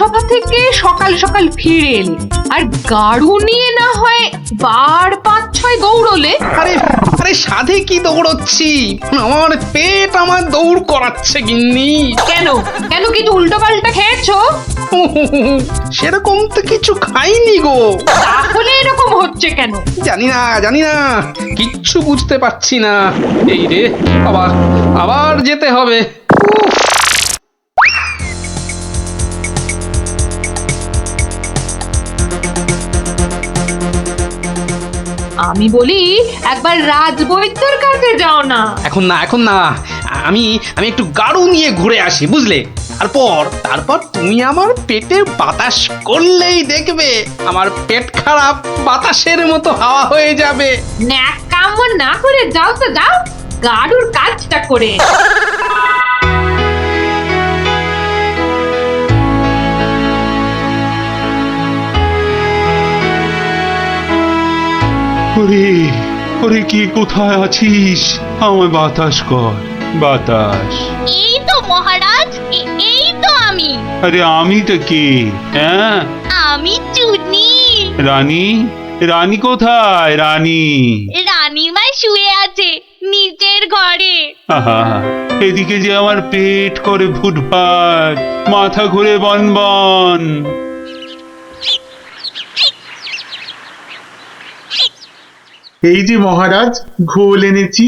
সভা থেকে সকাল সকাল ফিরে এলে আর গাড়ু নিয়ে না হয় বার 5-6 দৌড়লে। আরে আরে সাধে কি দৌড়চ্ছি, আমার পেট আমার দৌড় করাচ্ছে গিন্নি। কেন কেন কিছু উল্টো পাল্টা খেয়েছো? সেরকম তো কিছু খাইনি গো। তাহলে এরকম হচ্ছে কেন? জানি না কিচ্ছু বুঝতে পারছি না। এই রে আবার আবার যেতে হবে। উফ, আমি বলি একবার রাজবৈদ্যর কাছে যাও না। এখন না আমি একটু গাড়ু নিয়ে ঘুরে আসি বুঝলে। তারপর তুমি আমার পেটে বাতাস করলেই দেখবে আমার পেট খারাপ বাতাসের মতো হাওয়া হয়ে যাবে। ন্যাক কাম না করে যাও তো যাও, গাড়ুর কাজটা করে। ওরে ওরে কি কোথায় আছিস? আমায় বাতাস কর, বাতাস। এই তো মহারাজ, এই তো আমি। আরে আমিটা কে? হ্যাঁ, আমি চুনি। রানী, রানী কোথায়? রানী রানীমা শুয়ে আছে নিচের ঘরে। আহা, এদিকে যে আমার পেট করে ফুটফাট, মাথা ঘুরে বনবন। এই যে মহারাজ, ঘোল এনেছি।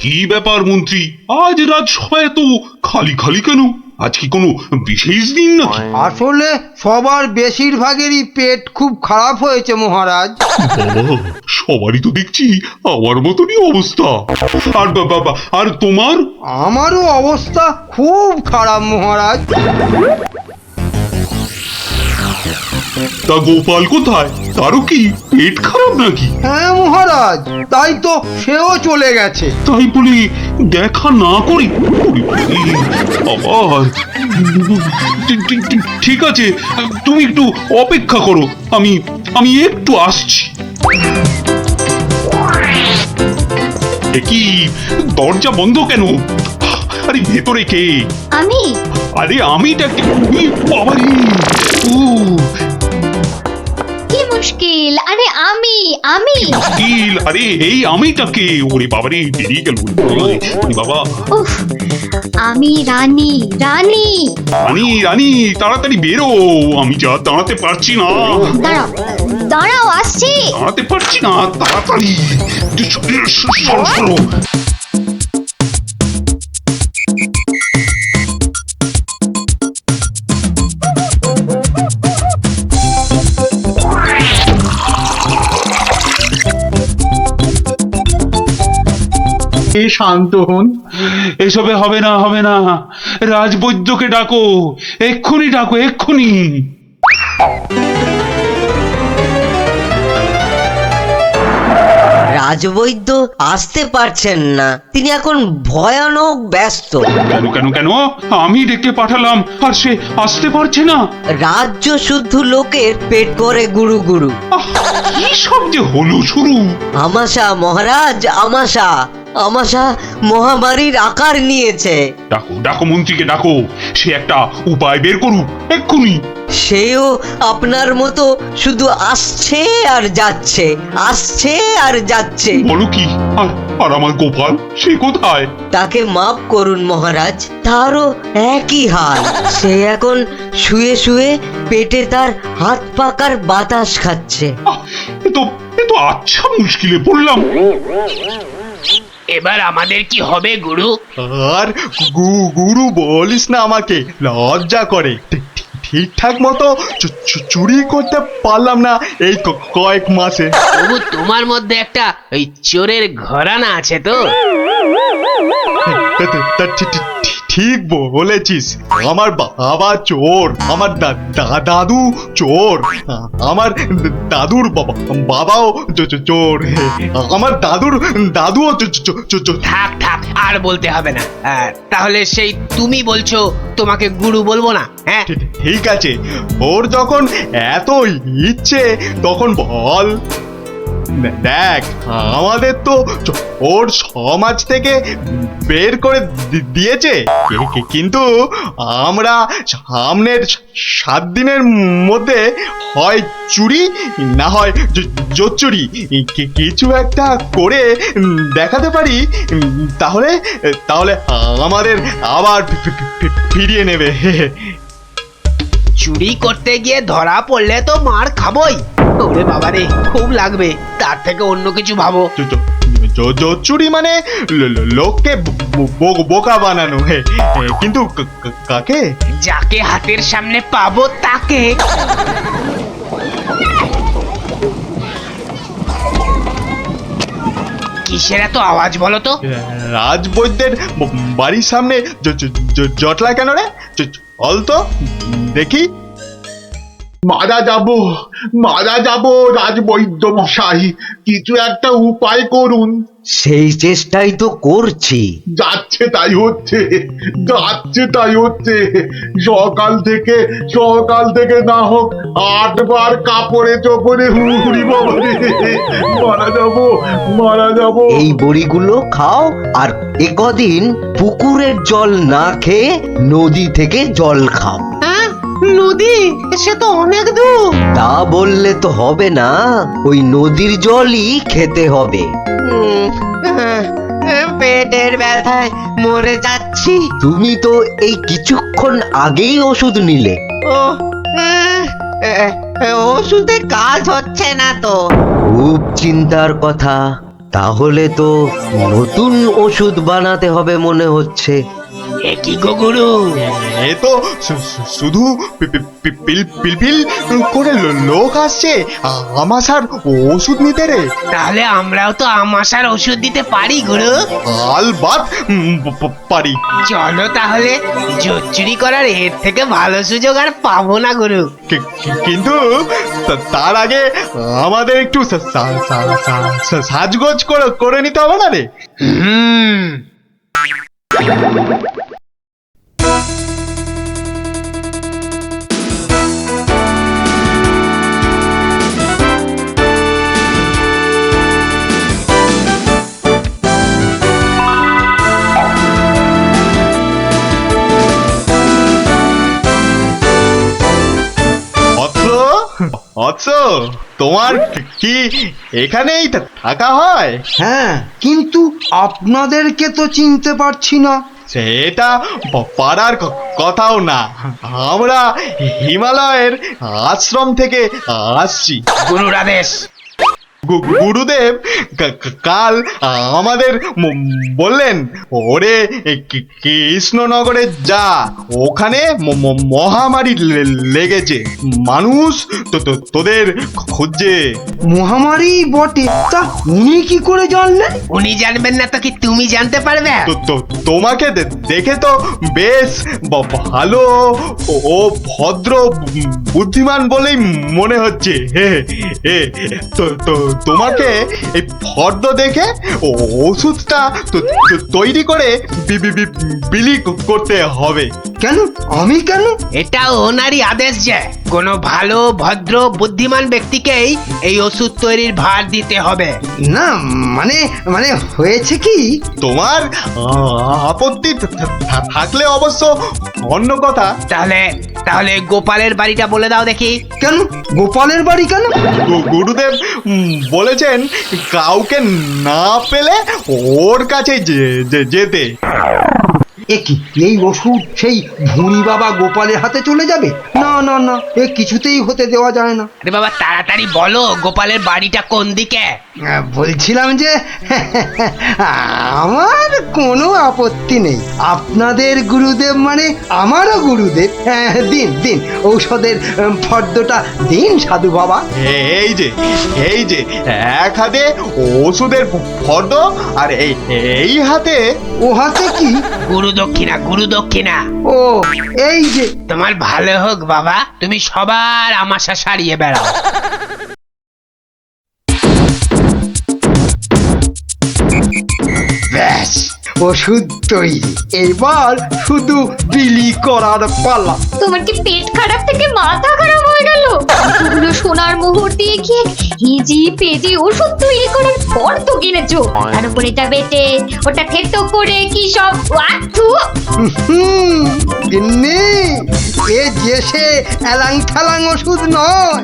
কি ব্যাপার মন্ত্রী, আজ রাজসভায় তো খালি খালি কেন? আজ কি কোনো বিশেষ দিন নাকি? আসলে সবার বেশিরভাগেরই পেট খুব খারাপ হয়েছে মহারাজ। বাবা, সবারই তো দেখছি আমার মতনই অবস্থা। আর বাবা, আর তোমার? আমারও অবস্থা খুব খারাপ মহারাজ। তা গোপাল কোথায়? তারও কি পেট খারাপ নাকি? হ্যাঁ মহারাজ, তাই তো সেও চলে গেছে। তাই বলি দেখা না করি? আবার ঠিক আছে, তুমি একটু অপেক্ষা করো, আমি একটু আসছি। এ কি, দরজা বন্ধ কেন? আরে ভেতরে কে? আমি আরে আমিটা কে? বাবারে, ও কি মুশকিল? আরে আমি মুশকিল। আরে এই আমিটাকে? ওরে বাবারে, বেরিয়ে গেল। ওরে বাবা। উফ, আমি রানী। রানী, রানী তাড়াতাড়ি বেরো, আমি যা দাঁড়াতে পারছি না। দাঁড়াও আসছি। দাঁড়াতে পারছি না, তাড়াতাড়ি সরো সরো। শান্ত হন। এসবে হবে না, হবে না। রাজবৈদ্যকে ডাকো, এক্ষুনি ডাকো, এক্ষুনি। রাজবৈদ্য আসতে পারছেন না, তিনি এখন ভয়ানক ব্যস্ত। কেন কেন কেন? আমি ডেকে পাঠালাম আর সে আসতে পারছে না? রাজ্য শুদ্ধ লোকের পেট করে গুরু গুরু। কি সব যে হলো শুরু! আমাশা মহারাজ, আমাশা, আমাশা মহামারীর আকার নিয়েছে। ডাকো ডাকো, মন্ত্রীকে ডাকো, সে একটা উপায় বের করুক এক্ষুনি। সেও আপনার মতো শুধু আসছে আর যাচ্ছে, আসছে আর যাচ্ছে। বলো কি? আর আর আমার গোপাল, সে কোথায়? তাকে মাফ করুন মহারাজ, তারও একই হাল। সে এখন শুয়ে শুয়ে পেটে তার হাত পাকার বাতাস খাচ্ছে। এ তো আচ্ছা মুশকিলে পড়লাম। এবার আমাদের কি হবে গুরু? আর গুরু বলিস না, আমাকে লজ্জা করে। ঠিকঠাক মতো চুরি করতে পারলাম না এই কয়েক মাসে। তবু তোমার মধ্যে একটা ওই চোরের ঘরানা আছে তো? ঠিক বলেছিস, আমার বাবা চোর, আমার দাদু চোর, আমার দাদুর বাবাও চোর, আমার দাদুও চোর। থাক থাক, আর বলতে হবে না। তাহলে সেই তুমি বলছো তোমাকে গুরু বলবো না? হ্যাঁ ঠিক আছে, ওর যখন এত ইচ্ছে তখন বল। দেখ, আমাদের তো ওর সমাজ থেকে বের করে দিয়েছে, কিন্তু আমরা সামনের 7 দিনের মধ্যে হয় চুরি না হয় জোচ্চুরি কিছু একটা করে দেখাতে পারি, তাহলে তাহলে আমাদের আবার ফিরিয়ে নেবে। চুরি করতে গিয়ে ধরা পড়লে তো মার খাবই। ওরে বাবা রে, খুব লাগবে, তার থেকে অন্য কিছু ভাবো। জোচ্চুরি মানে লোককে বোকা বানানো, কিন্তু কাকে? যাকে হাতের সামনে পাবো তাকে। কিসের এত আওয়াজ বলো তো? রাজবৈদ্যের বাড়ির সামনে জটলা কেন রে? চল তো দেখি। মারা যাব রাজবৈদ্য মশাই, কিছু একটা উপায় করুন। সেই চেষ্টাই তো করছি। যাচ্ছে তাই হচ্ছে, সকাল থেকে না হোক 8 বার কাপড়ে চোপড়ে হুড়ি বাবা রে, মারা যাব। এই বড়িগুলো খাও, আর একদিন পুকুরের জল না খেয়ে নদী থেকে জল খাও। নদী? সে তো অনেক দূর। তা বললে তো হবে না, ওই নদীর জলই খেতে হবে। পেটের ব্যথায় মরে যাচ্ছি। তুমি তো এই কিছুক্ষণ আগেই ওষুধ নিলে। ওষুধে কাজ হচ্ছে না তো। খুব চিন্তার কথা। তাহলে তো নতুন ওষুধ বানাতে হবে মনে হচ্ছে। এ কি গো গুরু? এ তো শুধু পিলপিল করে লোক আসছে আমাশার ওষুধ নিতে রে। তাহলে আমরাও তো আমাশার ওষুধ দিতে পারি গুরু। আলবাত পারি। চলো তাহলে, জোচ্চুরি করার এর থেকে ভালো সুযোগ আর পাবো না গুরু। কিন্তু তার আগে আমাদের একটু সাজগোজ করে নিতে হবে না রে? তোমার কি এখানেই থাকা হয়? হ্যাঁ, কিন্তু আপনাদেরকে তো চিনতে পারছি না। সেটা পারার কথাও না, আমরা হিমালয়ের আশ্রম থেকে আসছি। গুরুর আদেশ। গুরুদেব কাল আমাদের বললেন, ওরে কৃষ্ণনগরে যা, ওখানে মহামারী লেগেছে, মানুষ তোদের খুঁজছে। মহামারী বটে, তা উনি কি করে জানলেন? উনি জানবেন না তো কি তুমি জানতে পারবে? তোমাকে দেখে তো বেশ ভালো ও ভদ্র বুদ্ধিমান বলেই মনে হচ্ছে। তোমাকে এই ফর্দ দেখে ওষুধটা তৈরি করে বিলি করতে হবে। কেন? আমি কেন? এটা ওনারই আদেশ যে কোনো ভালো ভদ্র বুদ্ধিমান ব্যক্তিকেই এই ওষুধ তৈরির ভার দিতে হবে। না মানে মানে হয়েছে কি, তোমার আপত্তি থাকলে অবশ্য অন্য কথা। তাহলে গোপালের বাড়িটা বলে দাও দেখি। কেন গোপালের বাড়ি কেন? গুরুদেব বলেছেন কাউকে না পেলে ওর কাছে যেতে। একই এই ওষুধ সেই ভুঁড়ি বাবা গোপালের হাতে চলে যাবে? না না না, এ কিছুতেই হতে দেওয়া যায় না। আরে বাবা তাড়াতাড়ি বলো, গোপালের বাড়িটা কোন দিকে? বলছিলাম যে আমার কোনো আপত্তি নেই, আপনাদের গুরুদেব মানে আমারও গুরুদেব। দিন দিন ঔষধের ফর্দটা দিন সাধু বাবা। এই যে এক হাতে ওষুধের ফর্দ, আর এই হাতে। ও হাতে কি? গুরু দক্ষিণা। ও এই যে। তোমার ভালো হোক বাবা, তুমি সবার আমাশা সারিয়ে বেড়াও। ব্যাস ওষুধ তৈরি। এবার শুধু বিলি করার পালা। তোমার কি পেট খারাপ থেকে মাথা খারাপ হয়ে গেল? এতগুলো সোনার মোহর দিয়ে কি হিজি পেজি ওষুধ তৈরি করার পর তো কিনেছো, তার উপরে এটা বেটে ওটা থেতো করে কি সব ওয়াথু। গিন্নি, এ যে সে এলাং থালাং ওষুধ নয়,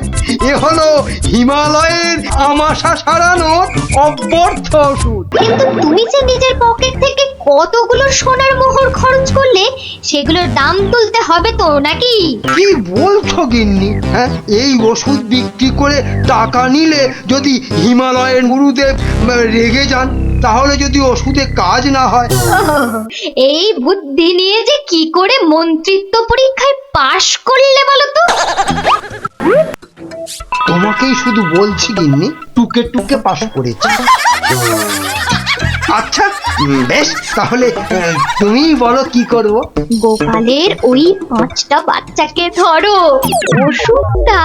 এ হলো হিমালয়ের আমাশা সারানোর অব্যর্থ ওষুধ। কিন্তু তুমি যে নিজের পকেট থেকে কতগুলো সোনার মোহর খরচ করলে, সেগুলোর দাম তুলতে হবে তো নাকি? কি বলছো গিন্নি? হ্যাঁ, এই ওষুধ বিক্রি করে টাকা নিলে যদি হিমালয়ের গুরুদেব রেগে যান, তাহলে যদি ওষুধে কাজ না হয়। এই বুদ্ধি নিয়ে যে কি করে মন্ত্রিত্ব পরীক্ষায় পাশ করলে বলো তো? তোমাকেই শুধু বলছি গিন্নি, টুকে টুকে পাশ করেছি। আচ্ছা, বেশ, তাহলে তুমি বলো কি করব। গোপালের ওই 5টা বাচ্চাকে ধরো ওষুধটা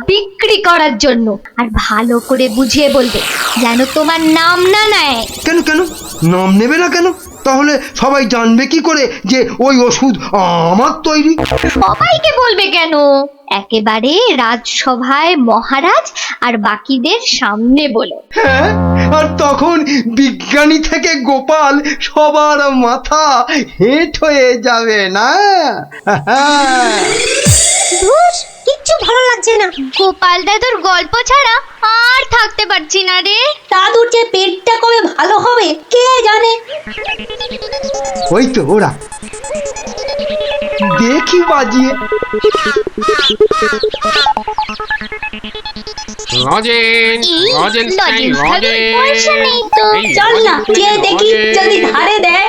বিক্রি করার জন্য, আর ভালো করে বুঝিয়ে বলবে যেন তোমার নাম না নেয়। কেন কেন নাম নেবে না কেন? তাহলে সবাই জানবে কি করে যে ওই ওষুধ আমার তৈরি? সবাইকে বলবে কেন, একেবারে রাজসভায় মহারাজ আর বাকিদের সামনে বলো। হ্যাঁ, আর তখন বিজ্ঞানী থেকে গোপাল সবার মাথা হেঁট হয়ে যাবে না? কিচ্ছু ভালো লাগছে না। গোপাল দাদুর গল্প ছাড়া আর থাকতে পারছি না রে। দাদুর যে পেটটা কবে ভালো হবে কে জানে। ওই তো ওরা, দেখি বাজিয়ে। লজেন লজেন পয়সা নেই তো, চল না গিয়ে দেখি যদি ধারে দেয়।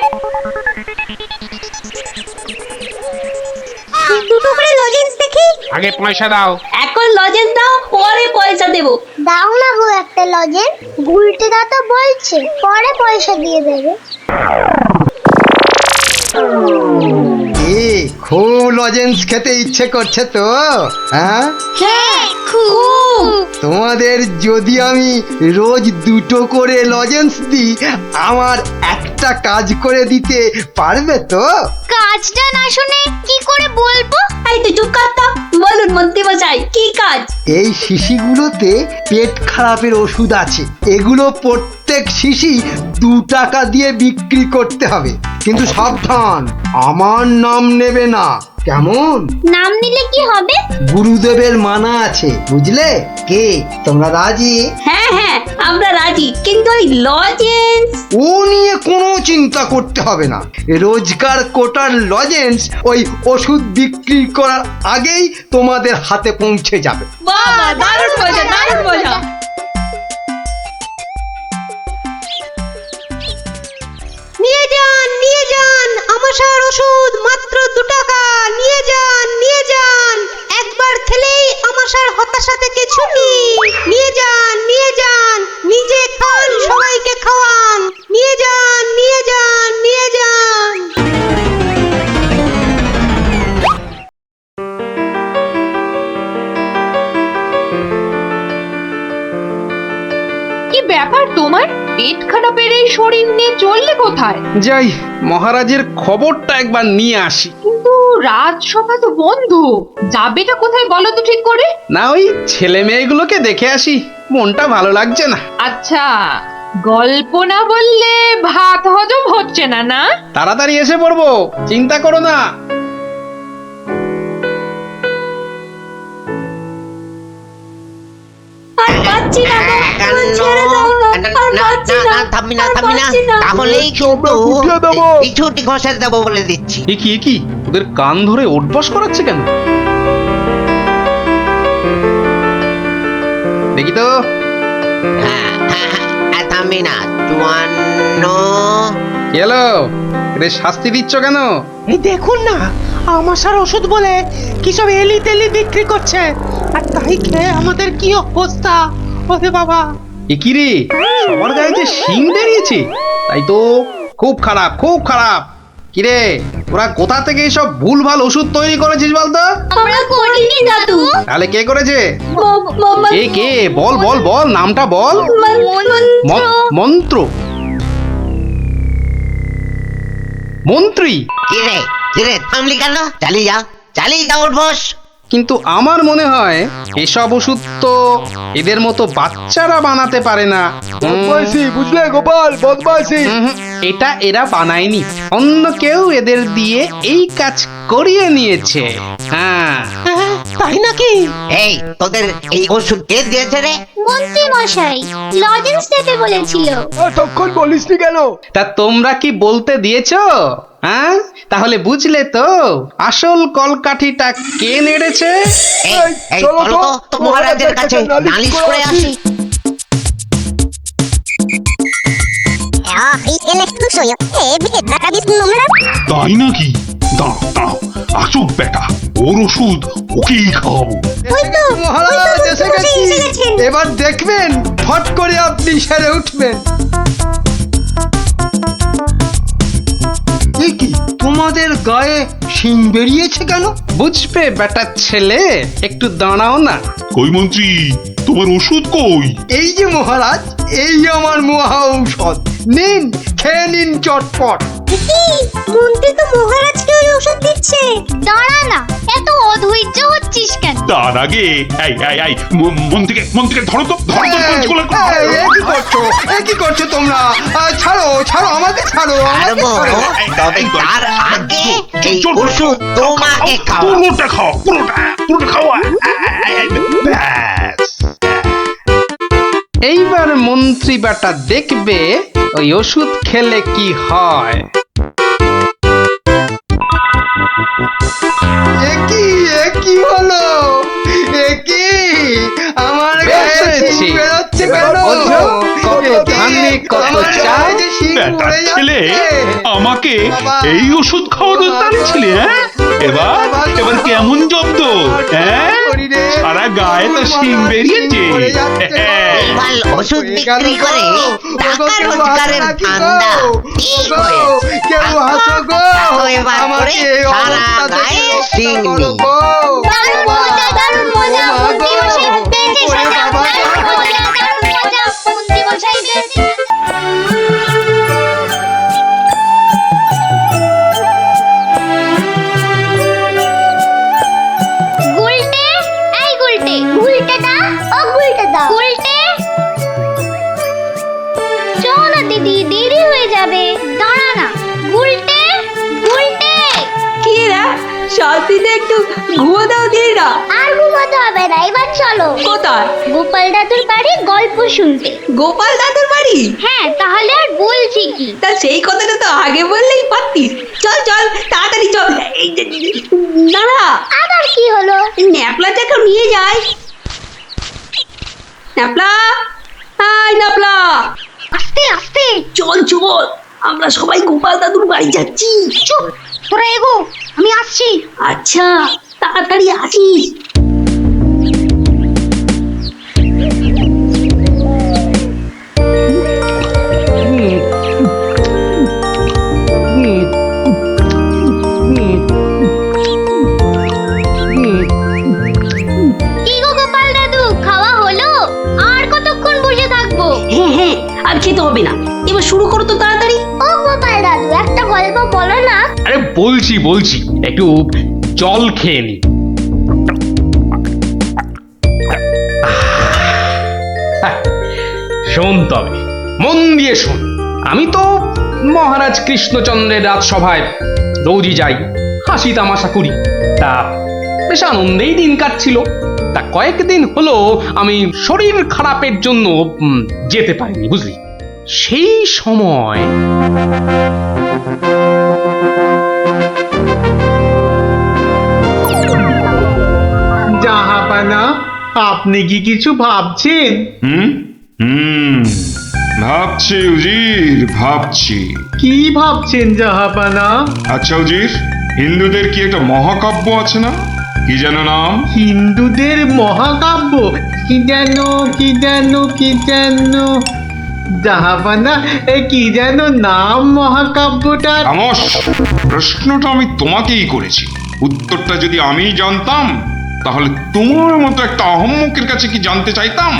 দুটো করে লজেন্স দেখি। আগে পয়সা দাও। এখন লজেন্স দাও, পরে পয়সা দেবো। দাও না গো একটা লজেন্স, গুলটে দা তো বলছে পরে পয়সা দিয়ে দেবে। খুব লজেন্স খেতে ইচ্ছে করছে তো? হ্যাঁ, হ্যাঁ খুব। তোমাদের যদি আমি রোজ 2টো করে লজেন্স দিই, আমার একটা কাজ করে দিতে পারবে তো? কাজটা না শুনে কি করে বলবো? এই তুই চুপ কর তো, বলুন মন্ত্রী মশাই কি কাজ? এই শিশিগুলোতে পেট খারাপের ওষুধ আছে। এগুলো প্রত্যেক শিশি 2 টাকা দিয়ে বিক্রি করতে হবে, কিন্তু সাবধান, আমার নাম নেবে না, কেমন? নাম নিলে কি হবে? গুরুদেবের মানা আছে, বুঝলে? কে তোমরা রাজি? হ্যাঁ হ্যাঁ আমরা রাজি, কিন্তু ওই লজেন্স। ও নিয়ে কোনো চিন্তা করতে হবে না। রোজকার কোটার লজেন্স ওই ওষুধ বিক্রি করার আগেই তোমাদের হাতে পৌঁছে যাবে। বাবা দারুণ মজা, দারুণ মজা। নিয়ে যান আমাশার ওষুধ, মাত্র 2 টাকা। নিয়ে যান, একবার খেলেই আমাশার হতাশা থেকে ছুটি। নিয়ে যান, নিজে খান, সবাইকে খাওয়ান। নিয়ে যান। কি ব্যাপার তোমার? পেট খারাপের এই শরীর নিয়ে চললে কোথায়? যাই, মহারাজের খবরটা একবার নিয়ে আসি। কিন্তু রাজসভা তো বন্ধ, যাবেটা কোথায় বলো তো ঠিক করে? না, ওই ছেলে মেয়েগুলোকে দেখে আসি, মনটা ভালো লাগছে না। আচ্ছা, গল্প না বললে ভাত হজম হচ্ছে না না? তাড়াতাড়ি এসে পড়বো, চিন্তা করো না। আর পাচ্ছি না গো, ছেড়ে দাও না, আর পাচ্ছি না, থামবি না, তাহলেই কিন্তু এই ছুটি ঘষে দেবো বলে দিচ্ছি। এ কি ওদের কান ধরে ওঠবস করাচ্ছে কেন? দেখি তো। থামবি না, 54। কি হলো? এদের শাস্তি দিচ্ছ কেন? এই দেখুন না, আমাশার ওষুধ বলে কি সব এলি তেলি বিক্রি করছে, আর তাই খেয়ে আমাদের কি অবস্থা। ওরে বাবা, এ কি রে, সবার গায়ে যে শিং বেরিয়েছে, তাই তো খুব খারাপ, খুব খারাপ। কিরে, ওরা কোথা থেকে এইসব ভুলভাল ওষুধ তৈরি করেছিস বলতো? আমরা করিনি দাদু। তাহলে কে করেছে? কে বল, নামটা বল। মন্ত্র। মন্ত্রী। কিরে কিরে থামলি কেন? চালিয়ে যা উঠবস। কিন্তু আমার মনে হয় এসব ওষুধ তো এদের মতো বাচ্চারা বানাতে পারে না। বুঝলে গোপাল, বদমাইশি। এটা এরা বানায়নি, অন্য কেউ এদের দিয়ে এই কাজ করিয়ে নিয়েছে। হ্যাঁ, হ্যাঁ, তাই নাকি? এই তোদের এই ওষুধ কে দিয়েছে রে? মন্ত্রী মশাই লজেন্স দিতে বলেছিল। তখন বলিসনি কেন? তা তোমরা কি বলতে দিয়েছো? হ্যাঁ, তাহলে বুঝলে তো আসল কলকাঠিটা কে নেড়েছে। এই চলো তো মহারাজের কাছে নালিশ করে আসি। তাই নাকি? দাঁড়াও আসুক বেটা, ওর ওষুধ ওকেই খাওয়াবো। মহারাজ এসে গেছি। এবার দেখবেন ফট করে আপনি সেরে উঠবেন। এ কি, তোমাদের গায়ে শিং বেরিয়েছে কেন? বুঝবে বেটা ছেলে, একটু দাঁড়াও না। কই মন্ত্রী, তোমার ওষুধ কই? এই যে মহারাজ, এই আমার মহা ঔষধ, নিন খেয়ে নিন চটপট। মন্ত্রী তো মহারাজকে ওই ওষুধ দিচ্ছে। দাঁড়া না, এত অধৈর্য হচ্ছিস কেন? তার আগে এই মন্ত্রীকে ধরো তো। এ কি করছো তোমরা? ছাড়ো আমাকে, ছাড়ো আমাকে, ছাড়ো। তবে তার আগে এই ওষুধ তোমাকে খাওয়া। পুরোটা খাওয়া। ব্যাস। এইবার মন্ত্রী বেটা দেখবে ওই ওষুধ খেলে কি হয়। এ কি হলো? এ কি আমার গায়ে শিং বেরোচ্ছে কেন? ধানে কত চাল। বেটা ছেলে, আমাকে এই ওষুধ খাওয়ানোর দাঁড়িয়ে ছিলে? এবার কেমন জব্দ? হ্যাঁ, সারা গায়ে তো শিং বেরিয়েছে। এবার ওষুধ বিক্রি করে টাকা রোজগারের ধান্দা ঠিক হয়েছে। কেউ হাসো গো, এবার করে সারা গায়ে শিং নেই। দারুণ মজা, মন্ত্রী মশাই পেয়েছে সাজা। দারুণ মজা, মন্ত্রী মশাই পেয়েছে। গুলটে, এই গুলটে, গুলটে দা, ও গুলটে দা, গুলটে। চল না দিদি, দেরি হয়ে যাবে। দাঁড়া না, গুলটে, গুলটে। কি রে, শান্তিতে একটু ঘুমো দাও দিদিরা। আর ঘুমাতে হবে না, এবার চলো। কোথায়? গোপাল দাদুর বাড়ি গল্প শুনতে। গোপাল দাদুর বাড়ি? হ্যাঁ, তাহলে আর বলছি কি? তা সেই কথাটা তো আগে বললেই পারতিস। চল তাড়াতাড়ি চল। এই যে, দাঁড়া, আবার কি হলো? ন্যাপলাটাকে নিয়ে যাই। ন্যাপলা, হাই ন্যাপলা, আস্তে আস্তে চল আমরা সবাই গোপাল দাদুর বাড়ি যাচ্ছি। চুপ, তোরা এগো, আমি আসছি। আচ্ছা, তাড়াতাড়ি আসিস। কি গো গোপাল দাদু, খাওয়া হলো? আর কতক্ষণ বসে থাকবো? হ্যাঁ, আর খেতে হবে না, এবার শুরু করো তো তাড়াতাড়ি। ও গোপাল দাদু, একটা গল্প বলো না। আরে বলছি, একটু জল খেয়ে নি। শোন তবে, মন দিয়ে শোন। আমি তো মহারাজ কৃষ্ণচন্দ্রের রাজসভায় রোজই যাই, হাসি তামাশা করি, তা বেশ আনন্দেই দিন কাটছিল। তা কয়েকদিন হলো আমি শরীর খারাপের জন্য যেতে পারিনি, বুঝলি। সেই সময় জাহাপানা, আপনি কি কিছু ভাবছেন? ভাবছি উজির, ভাবছি। কি ভাবছেন জাহাপানা? আচ্ছা উজির, হিন্দুদের কি একটা মহাকাব্য আছে না? কি যেন নাম? হিন্দুদের মহাকাব্য? কি যেন জাহাপানা, কি যেন নাম মহাকাব্যটার? খামোশ! প্রশ্নটা আমি তোমাকেই করেছি, উত্তরটা যদি আমি জানতাম তাহলে তোমার মতো একটা আহম্মকের কাছে কি জানতে চাইতাম?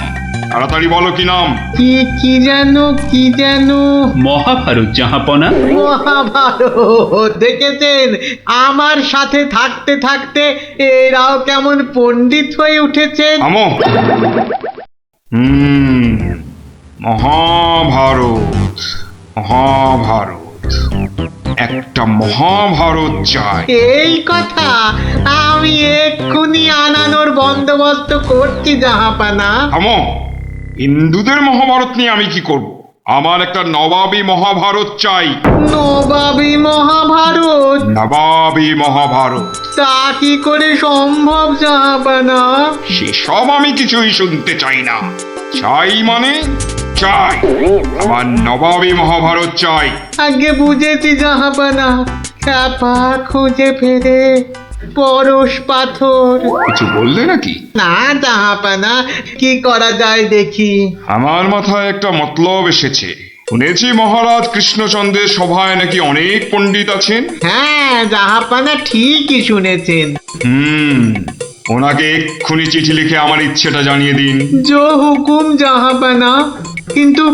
তাড়াতাড়ি বলো কি নাম? কি যেন মহাভারত জাহাপনা। মহাভারত দেখেছেন, আমার সাথে থাকতে থাকতে এরাও কেমন পণ্ডিত হয়ে উঠেছেন। থামো। মহাভারত, মহাভারত, একটা মহাভারত চাই। এই কথা আমি এক্ষুনি আনানোর বন্দোবস্ত করছি জাহাপানা। থামো। হিন্দুদের মহাভারত নিয়ে আমি কি করব? আমার একটা নবাবী মহাভারত চাই। নবাবী মহাভারত? নবাবী মহাভারত। তা কি করে সম্ভব জাহাপানা? সেসব আমি কিছুই শুনতে চাই না। চাই মানে চাই, আমার নবাবী মহাভারত চাই। আগে বুঝেছি জাহাপানা, চাপা খুঁজে ফেরে পরশ পাথর। কিছু বললে নাকি? না জাহাপানা, কি করা যায় দেখি। আমার মাথায় একটা মতলব এসেছে। শুনেছি মহারাজ কৃষ্ণচন্দ্রের সভায় নাকি অনেক পণ্ডিত আছেন। হ্যাঁ জাহাপানা, ঠিকই শুনেছেন। ওনাকে এক্ষুনি চিঠি লিখে আমার ইচ্ছেটা জানিয়ে দিন। জো হুকুম জাহাপানা, কিন্তু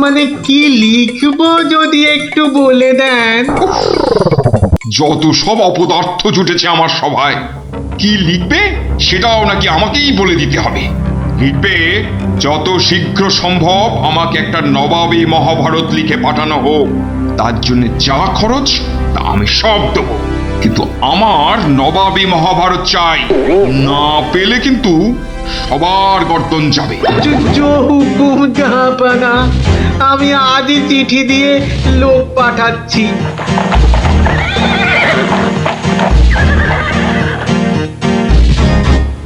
মানে কি লিখবো যদি একটু বলে দেন। যত সব অপদার্থ জুটেছে আমার সভায়, কি লিখবে সেটাও নাকি আমাকেই বলে দিতে হবে। লিখবে, যত শীঘ্র সম্ভব আমাকে একটা নবাবী মহাভারত লিখে পাঠানো হোক, তার জন্য যা খরচ তা আমি সব দেবো, কিন্তু আমার নবাবী মহাভারত চাই। না পেলে কিন্তু সবার গর্দন যাবে। জো হুকুম জাহাপানা, আমি আজই চিঠি দিয়ে লোক পাঠাচ্ছি।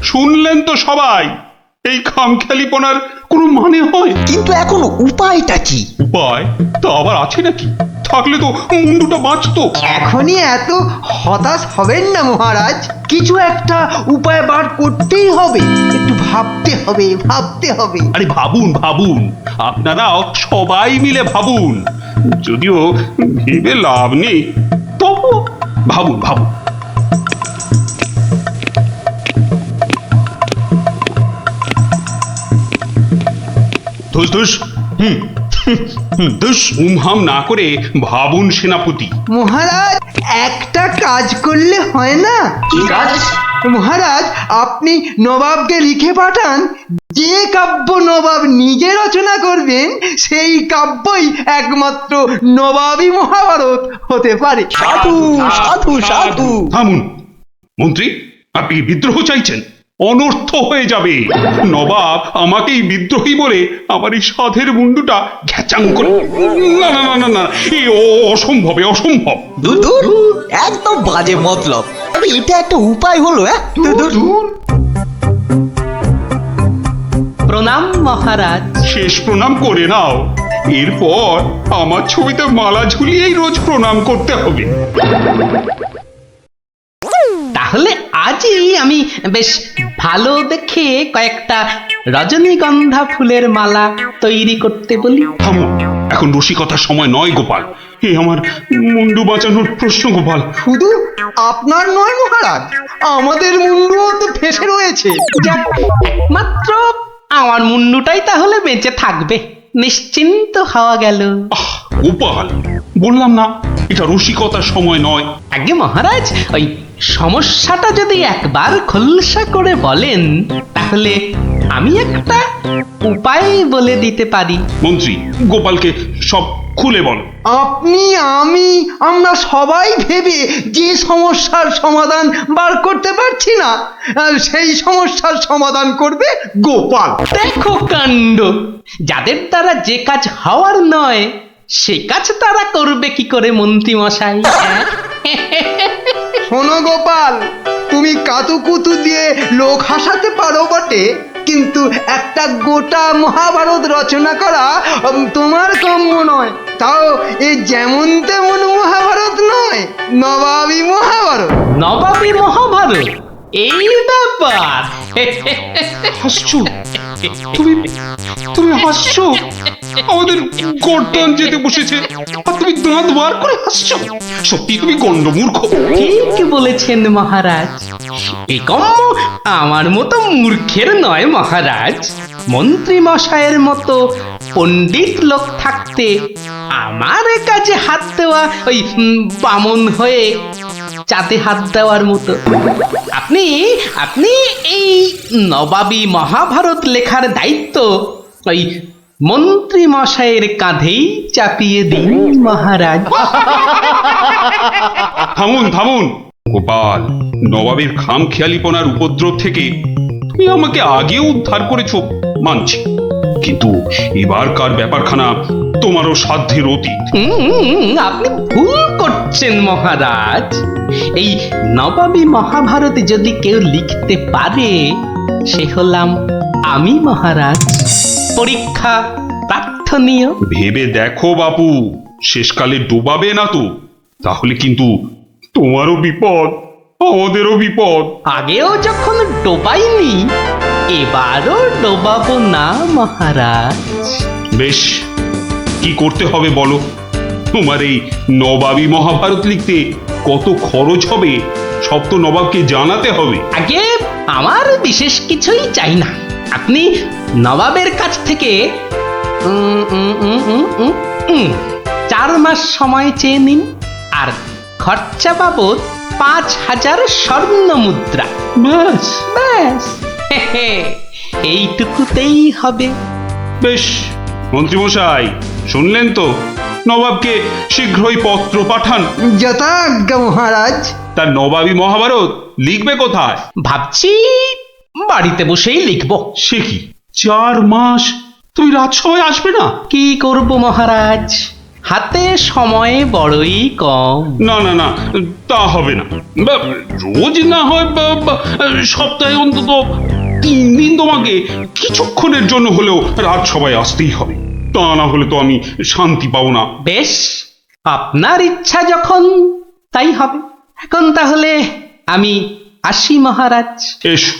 শুনলেন তো সবাই, এই খামখেয়ালিপনার কোনো মানে হয়? কিন্তু এখন উপায়টা কি? উপায় তো আবার আছে নাকি? থাকলে তো মুন্ডুটা বাঁচতো। এখনই এত হতাশ হবেন না মহারাজ, কিছু একটা উপায় বার করতেই হবে। একটু ভাবতে হবে। আরে ভাবুন ভাবুন, আপনারাও সবাই মিলে ভাবুন। যদিও ভেবে লাভ নেই, তবু ভাবুন ভাবুন। ধুস ধুস ধুস উমহাম না করে ভাবুন সেনাপতি। মহারাজ, একটা কাজ করলে হয় না? কি কাজ? মহারাজ, আপনি নবাবকে লিখে পাঠান, যে কাব্য নবাব নিজে রচনা করবেন সেই কাব্যই একমাত্র নবাবী মহাভারত হতে পারে। সাধু সাধু সাধু। থামুন মন্ত্রী, আপনি বিদ্রোহ চাইছেন? অনর্থ হয়ে যাবে। নবাব আমাকেই বিদ্রোহী বলে আমার এই সাধের মুন্ডুটা ঘ্যাচাং করে। না না না না না, এ অসম্ভব, অসম্ভব। দূর দূর, একদম বাজে মতলব। আরে এটা একটা উপায় হলো। দূর। প্রণাম মহারাজ। শেষ প্রণাম করে নাও, এরপর আমার ছবিতে মালা ঝুলিয়েই রোজ প্রণাম করতে হবে। তাহলে আজই আমি বেশ ভালো দেখে কয়েকটা রজনীগন্ধা ফুলের মালা তৈরি করতে বলি। থামো, এখন রসিকতার সময় নয় গোপাল। এ আমার মুন্ডু বাঁচানোর প্রশ্ন গোপাল। শুধু আপনার নয় মহারাজ, আমাদের মুন্ডুও তো ফেসে রয়েছে। যাক, একমাত্র আমার মুন্ডুটাই তাহলে বেঁচে থাকবে, নিশ্চিন্ত হওয়া গেল। গোপাল, বললাম না এটা রসিকতার সময় নয়। আগে মহারাজ, ওই সমস্যাটা যদি একবার খোলসা করে বলেন তাহলে আমি একটা উপায় বলে দিতে পারি। মন্ত্রী, গোপালকে সব খুলে বলো। আপনি, আমরা সবাই ভেবে যে সমস্যার সমাধান বার করতে পারছি না, সেই সমস্যার সমাধান করবে গোপাল। দেখো কাণ্ড, যাদের দ্বারা যে কাজ হওয়ার নয় সে কাজ তারা করবে কি করে মন্ত্রী মশাই? শোনো গোপাল, তুমি কাতুকুতু দিয়ে লোক হাসাতে পারো বটে, কিন্তু একটা গোটা মহাভারত রচনা করা তোমার কাম্য নয়। তাও এই যেমন তেমন মহাভারত নয়, নবাবী মহাভারত। নবাবী মহাভারত? এই ব্যাপার? হাসছো তুমি? তুমি হাসছো? আমাদের গর্দন যেতে বসেছে আর তুমি দাঁত বার করে হাসছো? সত্যি তুমি গন্ডমূর্খ। ঠিক বলেছেন মহারাজ, এই কম্ম আমার মতো মূর্খের নয় মহারাজ। মন্ত্রী মশাইয়ের মতো পণ্ডিত লোক থাকতে আমার কাজে হাত দেওয়া ওই বামন হয়ে চাঁদে হাত দেওয়ার মতো। আপনি আপনি এই নবাবী মহাভারত লেখার দায়িত্ব ওই মন্ত্রী মশাইয়ের কাঁধেই চাপিয়ে দিন মহারাজ। থামুন থামুন গোপাল, নবাবের খামখেয়ালিপনার উপদ্রব থেকে তুমি আমাকে আগেও উদ্ধার করেছো মানছি, কিন্তু এবারকার ব্যাপারখানা তোমারও সাধ্যের অতীত। আপনি ভুল করছেন মহারাজ। এই নবাবী মহাভারত যদি কেউ লিখতে পারে সে হলাম আমি মহারাজ। পরীক্ষা প্রার্থনীয়। ভেবে দেখো বাপু, শেষকালে ডোবাবে না তো, তাহলে কিন্তু তোমারও বিপদ আমাদেরও বিপদ। আগেও যখন ডোবাইনি এবারও ডোবাবো না মহারাজ। বেশ, কি করতে হবে বলো? তোমার এই নবাবী মহাভারত লিখতে কত খরচ হবে সব তো নবাবকে জানাতে হবে। আগে আমার বিশেষ কিছুই চাই না। আপনি নবাবের কাছ থেকে 4 মাস সময় চেয়ে নিন, আর খরচা বাবদ 5000 স্বর্ণ মুদ্রা। ব্যাস ব্যাস, এইটুকুতেই হবে। বেশ মন্ত্রীমশাই, শুনলেন তো, নবাবকে শীঘ্রই পত্র পাঠান। যথাজ্ঞা মহারাজ। তার নবাবী মহাভারত লিখবে কোথায়? ভাবছি বাড়িতে বসেই লিখব। সে কি, 4 মাস তুই রাজসভায় আসবে না? কি করব মহারাজ, হাতে সময় বড়ই কম। না না না, তা হবে না। রোজ না হয় সপ্তাহে অন্তত 3 দিন তোমাকে কিছুক্ষণের জন্য হলেও রাজসভায় আসতেই হবে, তা না হলে তো আমি শান্তি পাবো না। বেশ, আপনার ইচ্ছা যখন তাই হবে। এখন তাহলে আমি আসি মহারাজ। এসো।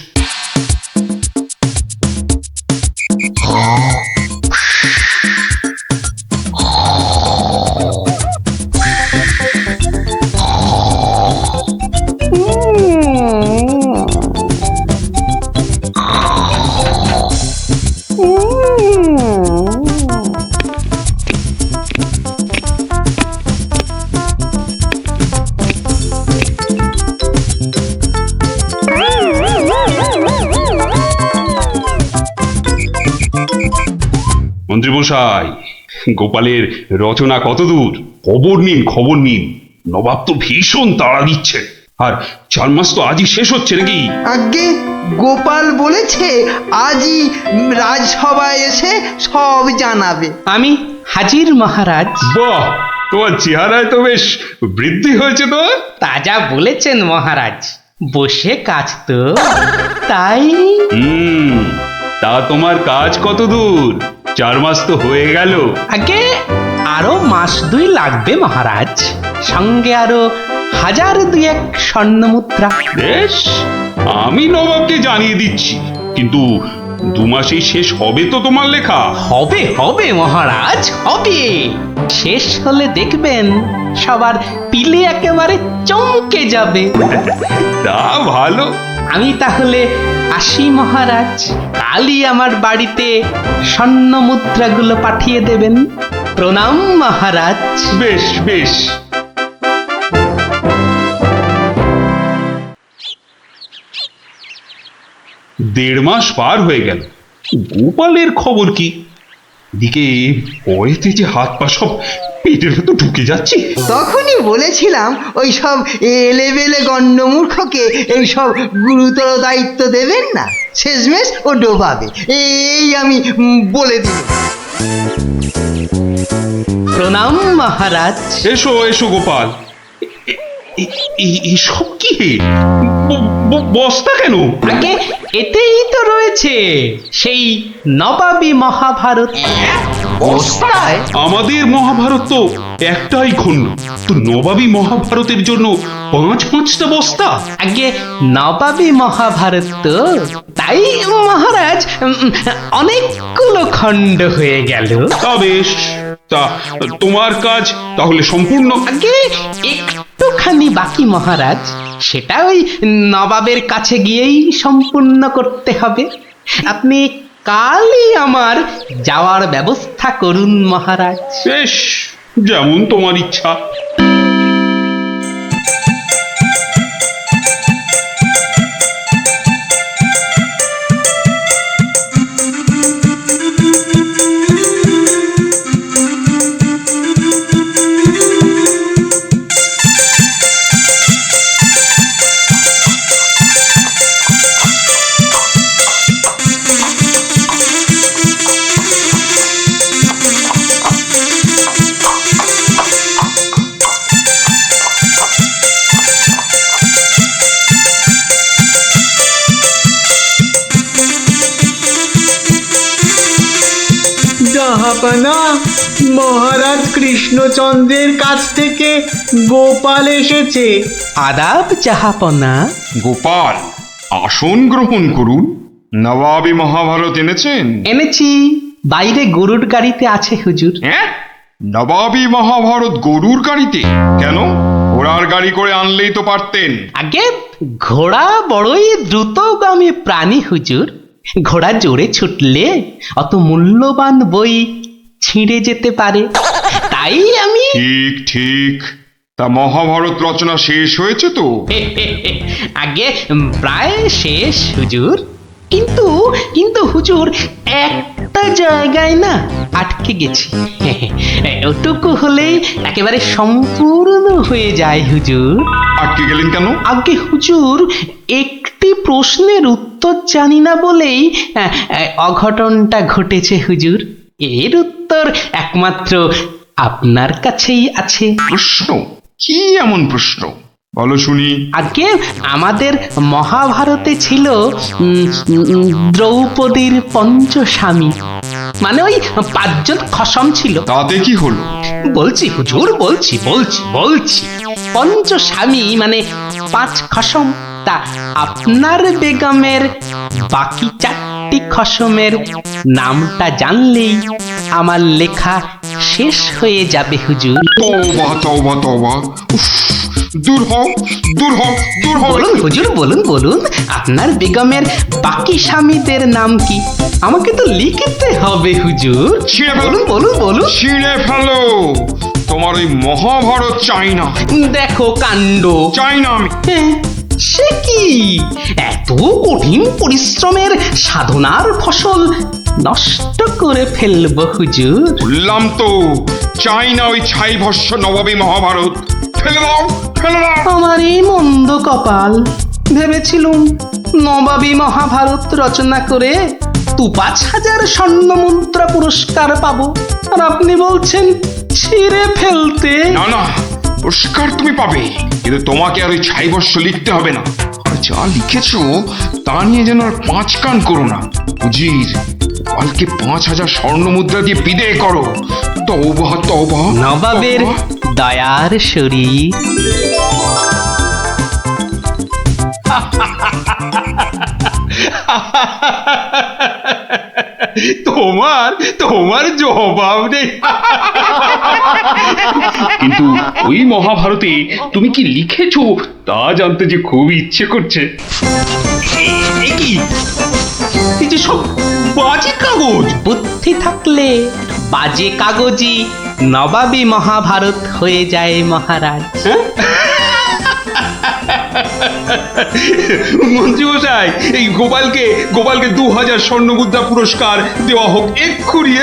মন্ত্রীমশাই, গোপালের রচনা কতদূর? খবর নিন খবর নিন, নবাব তো ভীষণ তাড়া দিচ্ছে। আর 4 মাস তো আজই শেষ হচ্ছে নাকি? আগে গোপাল বলেছে আজই রাজসভায় এসে সব জানাবে। আমি হাজির মহারাজ। বাহ, তোমার চেহারায় তো বেশ বৃদ্ধি হয়েছে তো। তাজা বলেছেন মহারাজ, বসে কাজ তো তাই। তা তোমার কাজ কত দূর? 4 মাস তো হয়ে গেল। আগে আরো 1-2 মাস লাগবে মহারাজ, সঙ্গে আরো 1000-2 স্বর্ণ মুদ্রা। বেশ, আমি নবাবকে জানিয়ে দিচ্ছি, কিন্তু 2 মাসেই শেষ হবে তো তোমার লেখা? হবে হবে মহারাজ, হবে। শেষ হলে দেখবেন সবার পিলে একেবারে চমকে যাবে। তা ভালো। আমি তাহলে আসি মহারাজ। কালই আমার বাড়িতে স্বর্ণ মুদ্রাগুলো পাঠিয়ে দেবেন। প্রণাম মহারাজ। বেশ বেশ। দেড় মাস পার হয়ে গেল, গোপালের খবর কি? দিকে পয়েতে যে হাত পা সব পেটের ভেতর ঢুকে যাচ্ছে। তখনই বলেছিলাম ওই সব এলেবেলে গণ্ডমূর্খকে এই সব গুরুতর দায়িত্ব দেবেন না, শেষমেশ ও ডোবাবে, এই আমি বলে দিল। প্রণাম মহারাজ। এসো এসো গোপাল। এসব কি? বস্তা কেন? আগে এতেই তো রয়েছে সেই নবাবী মহাভারত। বস্তায়? আমাদের মহাভারত তো একটাই খণ্ড, তো নবাবী মহাভারতের জন্য 5-5টা বস্তা? আগে নবাবী মহাভারত তো, তাই মহারাজ অনেকগুলো খণ্ড হয়ে গেল। তা বেশ, তা তোমার কাজ তাহলে সম্পূর্ণ? আগে একটুখানি বাকি মহারাজ, সেটা ওই নবাবের কাছে গিয়েই সম্পূর্ণ করতে হবে। আপনি কালই আমার যাওয়ার ব্যবস্থা করুন মহারাজ। বেশ, যেমন তোমার ইচ্ছা। জাহাপানা, মহারাজ কৃষ্ণচন্দ্রের কাছ থেকে গোপাল এসেছে। আদাব জাহাপনা। গোপাল, আসন গ্রহণ করুন। নবাবী মহাভারত এনেছেন? এনেছি, বাইরে গরুর গাড়িতে আছে হুজুর। হ্যাঁ, নবাবী মহাভারত গরুর গাড়িতে? কেন, ঘোড়ার গাড়ি করে আনলেই তো পারতেন। আগে ঘোড়া বড়ই দ্রুতগামী প্রাণী হুজুর। ঘোড়া জোরে ছুটলে অত মূল্যবান বই ছিঁড়ে যেতে পারে, তাই আমি ঠিক ঠিক। তা মহাভারত রচনা শেষ হয়েছে তো? আগে প্রায় শেষ হুজুর, কিন্তু কিন্তু হুজুর একটা জায়গায় না আটকে গেছি। ওটুকু হলেই একেবারে সম্পূর্ণ হয়ে যায় হুজুর। আটকে গেলেন কেন? আগে হুজুর, একটি প্রশ্নের উত্তর জানি না বলেই অঘটনটা ঘটেছে হুজুর। এর উত্তর একমাত্র আপনার কাছেই আছে। প্রশ্ন? কি এমন প্রশ্ন, বলো শুনি। আগে আমাদের মহাভারতে ছিল দ্রৌপদীর পঞ্চস্বামী, মানে ওই 5 জন খসম ছিল। তাতে কি হলো? বলছি হুজুর, বলছি বলছি বলছি পঞ্চস্বামী মানে 5 খসম। তা আপনার বেগমের বাকি 4টি খসমের নামটা জানলেই আমার লেখা শেষ হয়ে যাবে হুজুর। তওবা তওবা তওবা, উফ, দূর হও দূর হও দূর হও। বলুন হুজুর, বলুন বলুন, আপনার বেগমের বাকি স্বামীদের নাম কি? আমাকে তো লিখতে হবে হুজুর। ছিঁড়ে ফেলো, বলুন বলুন বলুন। ছিঁড়ে ফেলো। তোমার ওই মহাভারত চাই না। দেখো কাণ্ড। চাই না আমি। সে কি, এত কঠিন পরিশ্রমের সাধনার ফসল নষ্ট করে ফেলবো হুজুর? বললাম তো, চাই না ওই ছাই ভস্য নবাবী মহাভারত। ফেলে দাও, ফেলে দাও। আমার এই মন্দ কপাল, ভেবেছিলুম নবাবী মহাভারত রচনা করে 5,000 স্বর্ণ মুদ্রা পুরস্কার পাবো, আর আপনি বলছেন ছিঁড়ে ফেলতে। না না, পুরস্কার তুমি পাবে, কিন্তু তোমাকে আর ওই ছাই ভস্য লিখতে হবে না। আর যা লিখেছো তা নিয়ে যেন আর 5 কান করো না। উজির, কালকে 5,000 স্বর্ণ মুদ্রা দিয়ে বিদেয় করো। তওবা তওবা। নবাবের দয়ার শরীর। তোমার তোমার জবাব নেই। কিন্তু ওই মহাভারতে তুমি কি লিখেছো তা জানতে যে খুব ইচ্ছে করছে। এ কি, এই যে সব বাজে কাগজ। বুদ্ধি থাকলে বাজে কাগজই নবাবী মহাভারত হয়ে যায় মহারাজ। মন্ত্রী মশাই, এই গোপালকে 2000 স্বর্ণ মুদ্রা পুরস্কার দেওয়া হোক এক্ষুনি।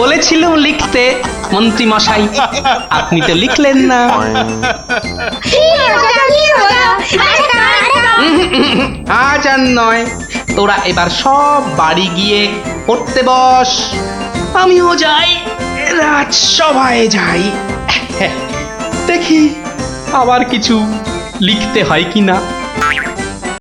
বলেছিলাম লিখতে মন্ত্রী মশাই, আপনি তো লিখলেন না। আজ আর নয়, তোরা এবার সব বাড়ি গিয়ে পড়তে বস। আমিও যাই, রাজসভায় যাই, দেখি আবার কিছু লিখতে হয় কিনা।